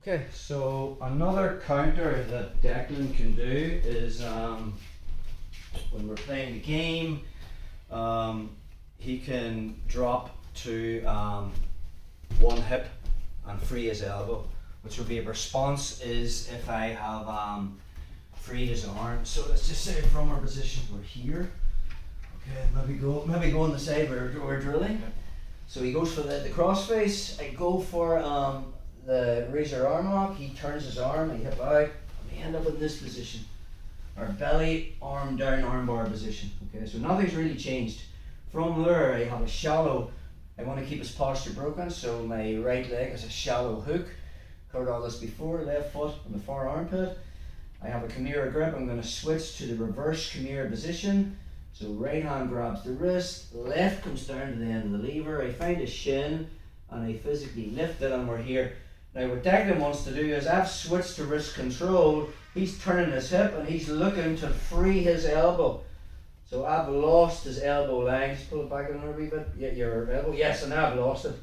Okay, so another counter that Declan can do is when we're playing the game, he can drop to one hip and free his elbow, which would be a response is if I have freed his arm. So let's just say from our position we're here. Okay, maybe go on the side where we're drilling. So he goes for the cross face. I go for the razor arm lock. He turns his arm, I hip out, and we end up in this position. Our belly, arm down, arm bar position. Okay, so nothing's really changed. From there, I have a shallow, I want to keep his posture broken, so my right leg is a shallow hook. Covered all this before, left foot on the far armpit. I have a Chimera grip. I'm going to switch to the reverse Chimera position. So right hand grabs the wrist, left comes down to the end of the lever. I find a shin and I physically lift it, and we're here. Now what Declan wants to do is I've switched to wrist control. He's turning his hip and he's looking to free his elbow. So I've lost his elbow line. Just pull it back in a wee bit. Yeah, your elbow. Yes, and now I've lost it.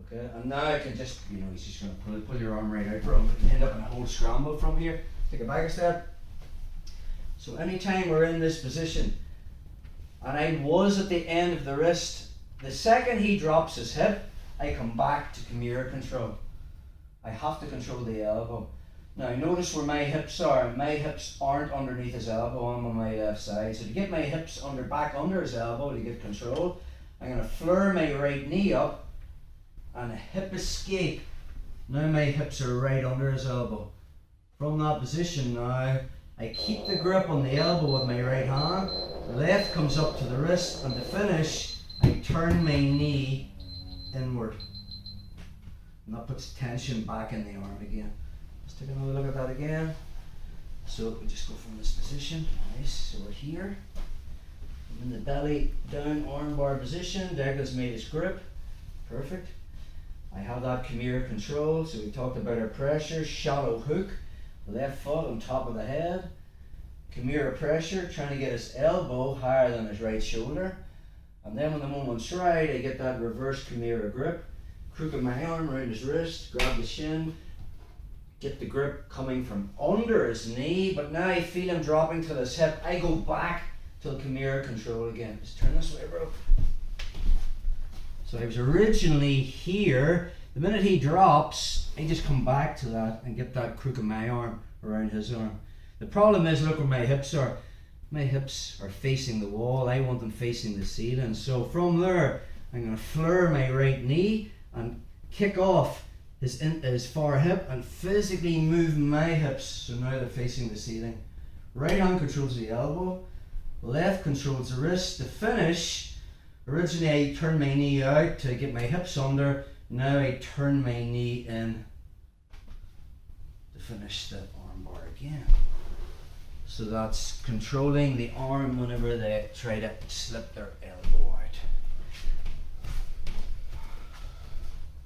Okay, and now I can just, he's just going to pull your arm right out, bro. And end up in a whole scramble from here. Take it back a step. So anytime we're in this position, and I was at the end of the wrist, the second he drops his hip, I come back to Chimera control. I have to control the elbow. Now notice where my hips are. My hips aren't underneath his elbow, I'm on my left side. So to get my hips back under his elbow to get control, I'm going to flare my right knee up and a hip escape. Now my hips are right under his elbow. From that position now, I keep the grip on the elbow with my right hand, left comes up to the wrist, and to finish, I turn my knee inward. And that puts tension back in the arm again. Let's take another look at that again. So we just go from this position. Nice, so we're here. I'm in the belly down arm bar position. Declan's made his grip. Perfect. I have that Chimera control, so we talked about our pressure, shallow hook. Left foot on top of the head, Chimera pressure, trying to get his elbow higher than his right shoulder. And then when the moment's right, I get that reverse Chimera grip, crook of my arm around his wrist, grab the shin, get the grip coming from under his knee, but now I feel him dropping to his hip. I go back to the Chimera control again. Just turn this way, bro. So I was originally here. The minute he drops, I just come back to that and get that crook of my arm around his arm. The problem is, look where my hips are. My hips are facing the wall. I want them facing the ceiling. So from there, I'm going to flare my right knee and kick off his far hip and physically move my hips so now they're facing the ceiling. Right hand controls the elbow, left controls the wrist. To finish, originally I turn my knee out to get my hips under. Now I turn my knee in to finish the arm bar again. So that's controlling the arm whenever they try to slip their elbow.